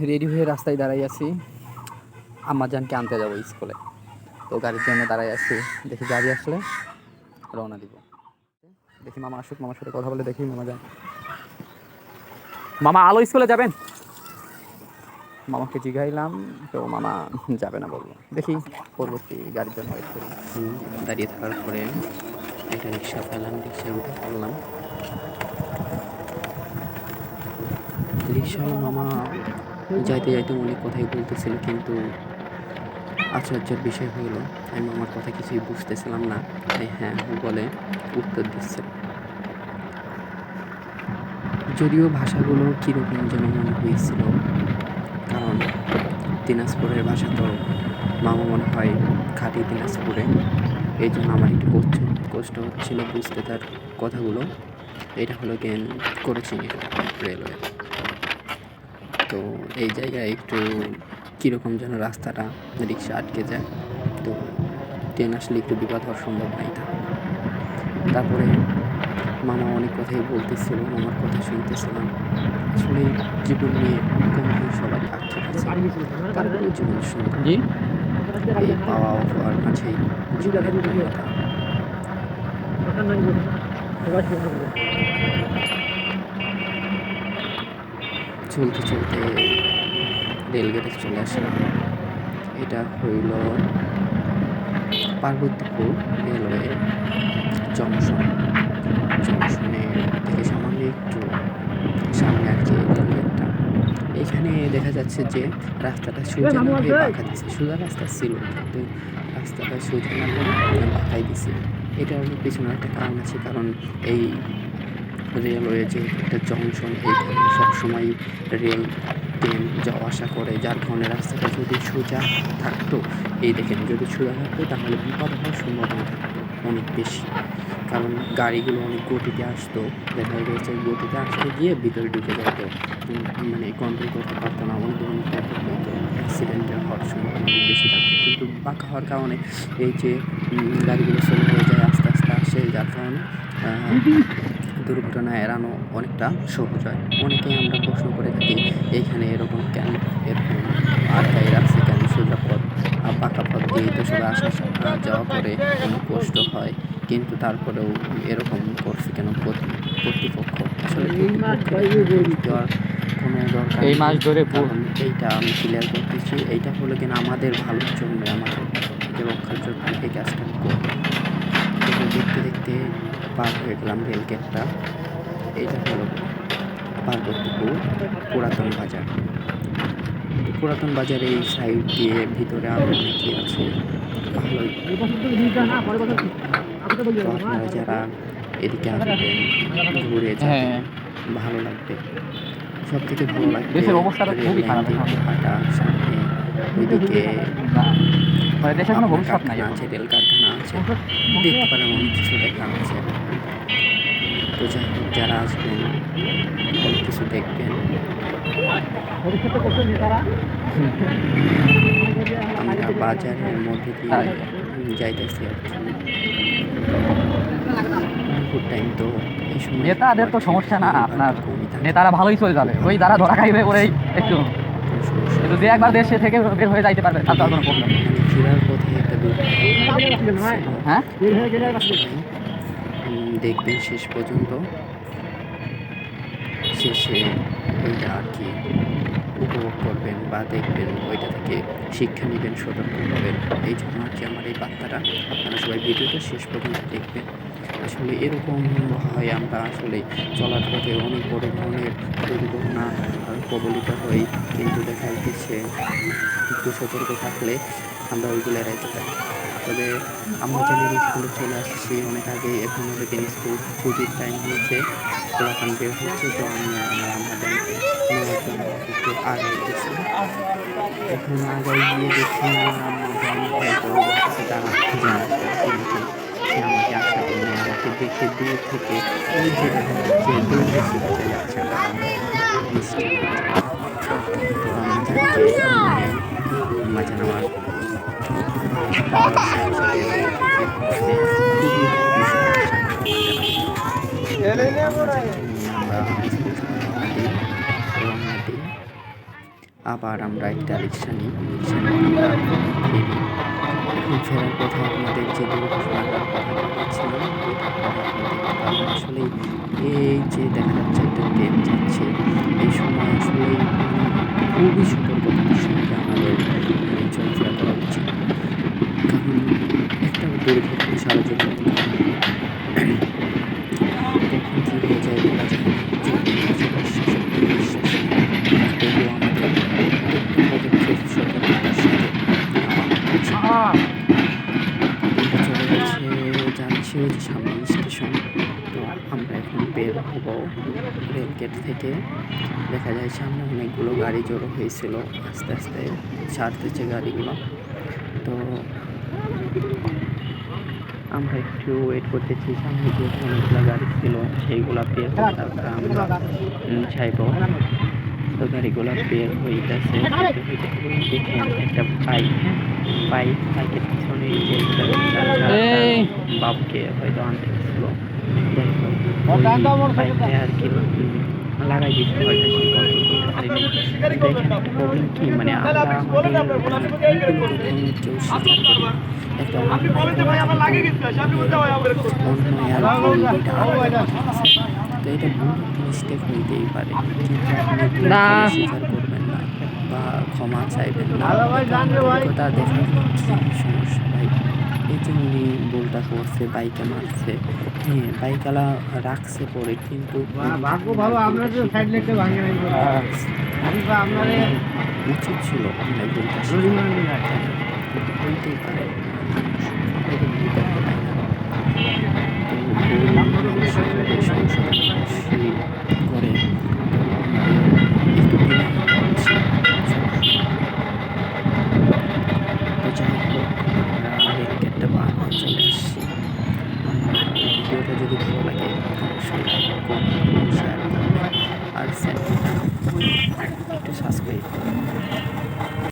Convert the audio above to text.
Ready হয়ে রাস্তায় দাঁড়াই আছি, আম্মাজানকে আনতে যাবো স্কুলে। তো গাড়ির জন্য দাঁড়াই আছি, দেখি গাড়ি আসলে রওনা দিব। দেখি মামা আসুক, মামার সাথে কথা বলে দেখি। মামা যান, মামা আলো স্কুলে যাবেন? মামাকে জিগাইলাম, তো মামা যাবে না বললো। দেখি পরবর্তী গাড়ির জন্য ওয়েট করি। দাঁড়িয়ে থাকার পরে একটা রিক্সা পেলাম, রিক্সায় উঠে পড়লাম। রিক্সাওয়ালা মামা যাইতে যাইতে অনেক কথাই বলতেছিল, কিন্তু আশ্চর্যের বিষয় হলো আমি মামার কথা কিছুই বুঝতেছিলাম না। তাই হ্যাঁ বলে উত্তর দিচ্ছে। যদিও ভাষাগুলো কীরকম যেন মনে হয়েছিল, কারণ দিনাজপুরের ভাষা তো মামা মনে হয় খাঁটি দিনাজপুরে। এই জন্য আমার একটু কষ্ট হচ্ছিল বুঝতে তার কথাগুলো। এটা হলো জ্ঞান করেছিনি রেলওয়ে। তো এই জায়গায় একটু কীরকম যেন রাস্তাটা, রিক্সা আটকে যায়। তো ট্রেন আসলে একটু বিপদ হওয়ার সম্ভাবনাই থাকে। তারপরে মামা অনেক কথাই বলতেছিল, মামার কথা শুনতেছিলাম। আসলে জীবন নিয়ে কম সবারই আক্ষেপ আছে, তারপরে জীবন সুন্দর। এই পাওয়া পাওয়ার মাঝেই জীবনের পূর্ণতা। চলতে চলতে রেলগেটে চলে আসলাম। এটা হইল পার্বতীপুর রেলওয়ে জংশনের থেকে সামান্য একটু সামনে আর কি রেলগেটটা। এখানে দেখা যাচ্ছে যে রাস্তাটা সোজা না হয়ে বাঁকা দিছে। সোজা রাস্তা ছিল, কিন্তু রাস্তাটা সোজা না করে বাঁকাই দিছে। এটার পিছনে একটা কারণ আছে, কারণ এই রেলওয়ে যে একটা জংশন, এইখানে সবসময় রেল ট্রেন যাওয়া আসা করে, যার কারণে রাস্তাটা যদি সোজা থাকতো, এই দেখেন যদি সোজা থাকতো তাহলে বিপদ হওয়ার সম্ভাবনা থাকতো অনেক বেশি। কারণ গাড়িগুলো অনেক গতিতে আসতো, দেখা গেছে গতিতে আসতে গিয়ে ভিতরে ঢুকে যেত, মানে কন্ট্রোল করতে পারতো না, অনেক ধরনের প্রবলেম হতো, অ্যাক্সিডেন্টের হওয়ার সম্ভাবনা অনেক বেশি থাকতো। কিন্তু বাঁকা হওয়ার কারণে এই যে গাড়িগুলো স্লো হয়ে যায়, আস্তে আস্তে আসে, যার কারণে দুর্ঘটনা এড়ানো অনেকটা সহজ হয়। অনেকেই আমরা প্রশ্ন করে থাকি, এইখানে এরকম কেন, এরকম আটকাই রাখছে কেন, সোজা পথ পাকা পথ দিয়েই তো সবাই আসা যাওয়া করে, অনেক কষ্ট হয়, কিন্তু তারপরেও এরকম করছে কেন কর্তৃপক্ষ? আসলে দেওয়ার কোনো দরকার এই মাস ধরে, কারণ এইটা আমি ক্লিয়ার করতেছি, এইটা হলো কিনা আমাদের ভালোর জন্য, আমাদের রক্ষার জন্য এই কাজটা করবো। দেখতে দেখতে পার হয়ে গেলাম রেলগেটটা। এইটা হলো পার্বতীপুর পুরাতন বাজার। পুরাতন বাজারে এই সাইড দিয়ে ভিতরে আরও অনেকে আছে, ভালোই। তো আপনারা যারা এদিকে আসবেন, ঘুরে যাবেন, ভালো লাগবে। সব থেকে ভালো লাগবে রেল লাইন দিয়ে হাঁটা, সামনে ওইদিকে কারখানা আছে, রেল কারখানা আছে, দেখতে পারেন অনেক কিছু দেখার আছে। তো যাই হোক, যারা আসবেন অনেক কিছু দেখবেন। আমরা বাজারের মধ্যে দিয়ে যাইতেছি আর কি। দুপুর টাইম তো, এই সময় নেতাদের তো সমস্যা না, আপনার নেতারা ভালোই চলে যাবে, ওই যারা ধরা খাইবে ওরাই একটু কিন্তু যে একবার দেশে থেকে বের হয়ে যাইতে পারবে তার কোনো প্রবলেম নেই। ফেরার পথে একটা হ্যাঁ দেখবেন শেষ পর্যন্ত, শেষে ওইটা আর কি উপভোগ করবেন বা দেখবেন, ওইটা থেকে শিক্ষা নেবেন, সতর্ক হবেন। এই জন্য আর কি আমার এই বার্তাটা, আপনারা সবাই ভিডিওটা শেষ পর্যন্ত দেখবেন। আসলে এরকম হয়, আমরা আসলে চলার পথে অনেক বড় ধরনের দুর্ঘটনা কবলিত হই, কিন্তু দেখা যাচ্ছে একটু সতর্ক থাকলে আমরা ওইগুলো এড়াইতে পারি। তবে আমরা জানি স্কুলে চলে আসছি অনেক আগে, এখন হলে দিন স্কুল ছুটির টাইম হয়েছে, পোলাপান বের হচ্ছে, তো আমি আমাদের নেওয়ার জন্য একটু আগাই গেছি। এখন আগাই গিয়ে দেখছি আমার আম্মাজান হয়তো কাছে দাঁড়ানো খুঁজে আসছে, কিন্তু সে আমাকে আসার জন্য আমাকে দেখে দূর থেকে ওই যে দেখা যাচ্ছে দৌড়ে শিখতে যাচ্ছে মিষ্টি। তো আম্মাজানকে আম্মাজান আমার আবার আমরা একটা রিক্সা নিই, রিক্সা নিয়ে আমরা ফিরি। এখন ফেরার পথে আপনাদের যে দুর্ঘটনাটার কথা বলেছিলাম ওইটার পরে আপনি দেখতে পাবেন আসলেই এই যে দেখা যাচ্ছে একটা ট্রেন যাচ্ছে, এই সময় আসলেই খুবই সতর্কতার সঙ্গে আমাদের চলাফেরা করা উচিত। কারণ একটা দুর্ঘটনা সারা জীবনের কারণ কখন কী হয়ে যায় বলা যায় না। যদি নিজের বিশ্বাসে কোনো বিশ্বাস নেই, তবুও আমাদের প্রত্যেকটা পদক্ষেপ সতর্কতার সাথে নেওয়া উচিত। ট্রেনটা চলে গেছে, যাচ্ছে ওই যে সামনে স্টেশন। তো আমরা এখন বের হব রেলগেট থেকে। দেখা যায় সামনে অনেকগুলো গাড়ি জড়ো হয়েছিল, আস্তে আস্তে ছাড়তেছে গাড়িগুলো। তো আমরা একটু ওয়েট করতেছি, সামনে যেহেতু অনেকগুলো গাড়ি ছিল সেইগুলো বের হয়ে তারপরে আমরা যাইব। তো গাড়িগুলো বের হইতেছে, দেখেন একটা বাইকের পিছনে যে বাবুকে হয়তো আনতে গেছিল, যাই হোক বাইকটা আর কি লাগাই দিচ্ছে, হয়তো সে কন্ট্রোল করতে পারেনি। দেখেন প্রবলেম কি, মানে আমরা আমাদের কেউ স্বীকার করি না, একটা অন্যায় আর ভুল দুইটা আলাদা কথা আছে। তো এটা ভুল মিস্টেক হইতেই পারে, কিন্তু আপনি ভুল করে স্বীকার করবেন না বা ক্ষমা চাইবেন না। অভিজ্ঞতা দেখার কি সমস্যা ভাই, এই যে উনি ভুলটা করছে, বাইকে মারছে, হ্যাঁ বাইকওয়ালা রাখছে পরে, কিন্তু উচিত ছিল মানে ভুলটা স্বীকার করা, তাই না? কিন্তু হইতেই পারে, মানুষ সবাই তো ভুল করতে পারে না। তো ভুল মানুষের যদি সংশোধন অবশ্যই করে, তো আমাদের একটু ডিলে হওয়া উচিত সবসময়। তো যাই হোক, আমরা রেলগেটটা পার হয়ে চলে আসছি। আমার ভিডিওটা যদি ভালো লাগে অবশ্যই লাইক করবেন, শেয়ার করবেন, আর চ্যানেলটা একটু সাবস্ক্রাইব করবেন।